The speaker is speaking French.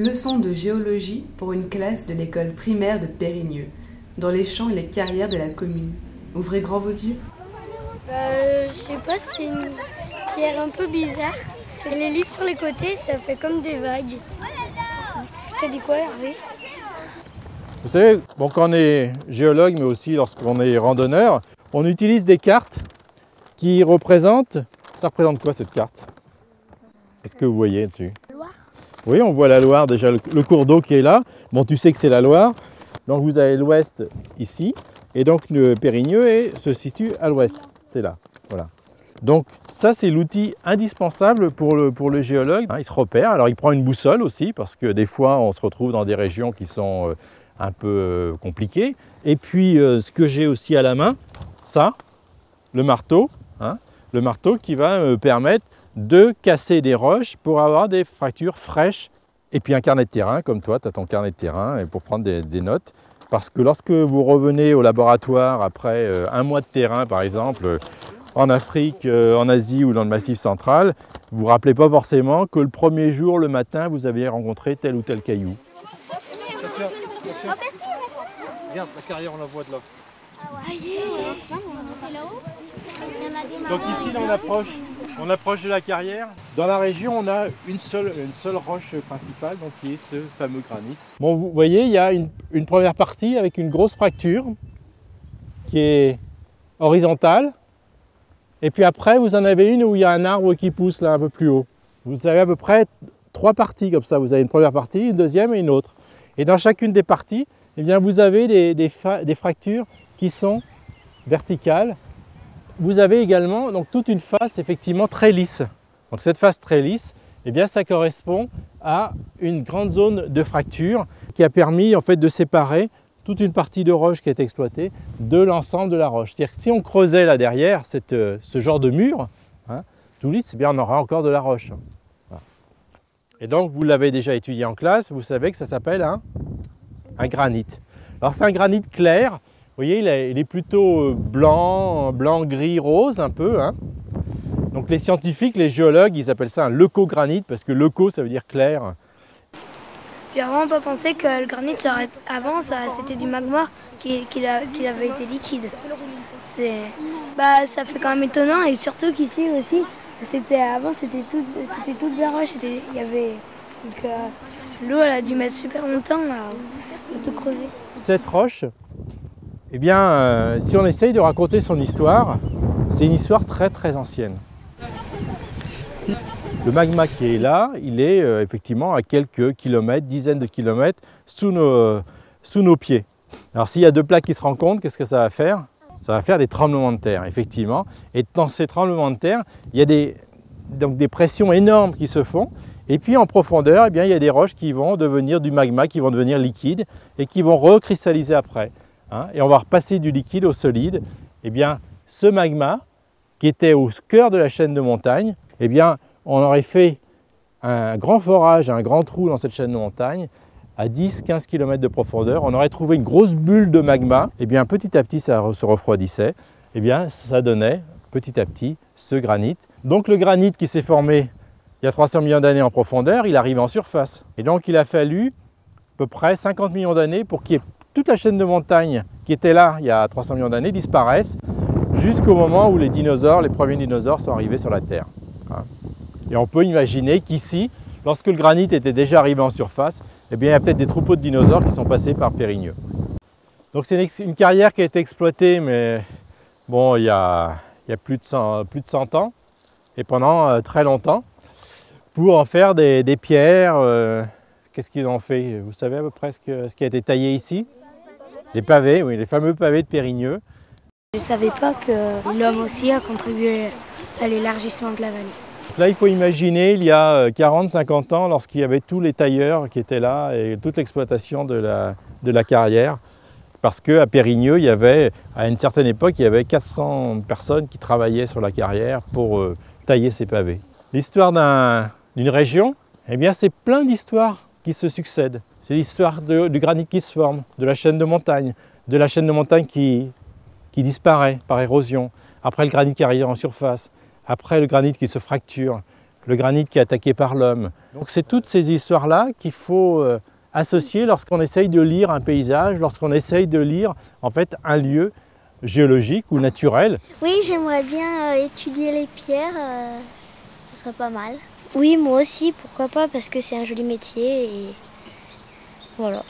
Leçon de géologie pour une classe de l'école primaire de Périgneux, dans les champs et les carrières de la commune. Ouvrez grand vos yeux. Je sais pas, c'est une pierre un peu bizarre. Elle est lisse sur les côtés, ça fait comme des vagues. T'as dit quoi, Hervé? Vous savez, bon, quand on est géologue, mais aussi lorsqu'on est randonneur, on utilise des cartes qui représentent... Ça représente quoi cette carte? Qu'est-ce que vous voyez dessus? La Loire. Oui, on voit la Loire, déjà le cours d'eau qui est là. Bon, tu sais que c'est la Loire. Donc vous avez l'ouest ici. Et donc le Périgneux se situe à l'ouest. C'est là. Voilà. Donc ça, c'est l'outil indispensable pour le géologue. Il se repère. Alors il prend une boussole aussi, parce que des fois, on se retrouve dans des régions qui sont un peu compliquées. Et puis, ce que j'ai aussi à la main, ça, le marteau. Le marteau qui va me permettre de casser des roches pour avoir des fractures fraîches. Et puis un carnet de terrain, comme toi, tu as ton carnet de terrain pour prendre des notes. Parce que lorsque vous revenez au laboratoire après un mois de terrain, par exemple, en Afrique, en Asie ou dans le Massif central, vous ne vous rappelez pas forcément que le premier jour, le matin, vous aviez rencontré tel ou tel caillou. Regarde, la carrière, on la voit de là. Donc ici, là, on approche de la carrière. Dans la région, on a une seule roche principale, donc qui est ce fameux granit. Bon, vous voyez, il y a une première partie avec une grosse fracture qui est horizontale. Et puis après, vous en avez une où il y a un arbre qui pousse là un peu plus haut. Vous avez à peu près 3 parties comme ça. Vous avez une première partie, une deuxième et une autre. Et dans chacune des parties, eh bien, vous avez des fractures qui sont verticales. Vous avez également donc, toute une face effectivement très lisse. Donc cette face très lisse, eh bien, ça correspond à une grande zone de fracture qui a permis en fait, de séparer toute une partie de roche qui est exploitée de l'ensemble de la roche. C'est-à-dire que si on creusait là derrière ce genre de mur, tout lisse, eh bien, on aura encore de la roche. Voilà. Et donc vous l'avez déjà étudié en classe, vous savez que ça s'appelle un granit. Alors c'est un granit clair. Vous voyez, il est plutôt blanc, gris, rose un peu. Donc les scientifiques, les géologues, ils appellent ça un leucogranite parce que leuco, ça veut dire clair. Puis avant, on peut penser que le granit, avant, c'était du magma qui avait été liquide. Ça fait quand même étonnant et surtout qu'ici aussi, avant, c'était toute de la roche. L'eau, elle a dû mettre super longtemps à tout creuser. Cette roche, eh bien, si on essaye de raconter son histoire, c'est une histoire très très ancienne. Le magma qui est là, il est effectivement à quelques kilomètres, dizaines de kilomètres sous nos pieds. Alors s'il y a 2 plaques qui se rencontrent, qu'est-ce que ça va faire? Ça va faire des tremblements de terre, effectivement. Et dans ces tremblements de terre, il y a des pressions énormes qui se font. Et puis en profondeur, eh bien, il y a des roches qui vont devenir du magma, qui vont devenir liquides et qui vont recristalliser après. Et on va repasser du liquide au solide. Eh bien, ce magma, qui était au cœur de la chaîne de montagne, eh bien, on aurait fait un grand forage, un grand trou dans cette chaîne de montagne, à 10-15 km de profondeur. On aurait trouvé une grosse bulle de magma. Eh bien, petit à petit, ça se refroidissait. Eh bien, ça donnait petit à petit ce granit. Donc, le granit qui s'est formé il y a 300 millions d'années en profondeur, il arrive en surface. Et donc, il a fallu à peu près 50 millions d'années pour qu'il y ait toute la chaîne de montagne qui était là il y a 300 millions d'années disparaisse jusqu'au moment où les premiers dinosaures sont arrivés sur la Terre. Et on peut imaginer qu'ici, lorsque le granit était déjà arrivé en surface, eh bien, il y a peut-être des troupeaux de dinosaures qui sont passés par Périgneux. Donc c'est une carrière qui a été exploitée, mais bon, il y a plus de 100 ans, et pendant très longtemps, pour en faire des pierres. Qu'est-ce qu'ils ont fait? Vous savez à peu près ce qui a été taillé ici? Les pavés, oui, les fameux pavés de Périgneux. Je ne savais pas que l'homme aussi a contribué à l'élargissement de la vallée. Là, il faut imaginer, il y a 40-50 ans, lorsqu'il y avait tous les tailleurs qui étaient là et toute l'exploitation de la carrière, parce qu'à Périgneux, il y avait, à une certaine époque, il y avait 400 personnes qui travaillaient sur la carrière pour tailler ces pavés. L'histoire d'une région, eh bien, c'est plein d'histoires qui se succèdent. C'est l'histoire du granit qui se forme, de la chaîne de montagne qui disparaît par érosion, après le granit qui arrive en surface, après le granit qui se fracture, le granit qui est attaqué par l'homme. Donc c'est toutes ces histoires-là qu'il faut associer lorsqu'on essaye de lire un paysage, lorsqu'on essaye de lire en fait un lieu géologique ou naturel. Oui, j'aimerais bien étudier les pierres, ce serait pas mal. Oui, moi aussi, pourquoi pas, parce que c'est un joli métier et voilà.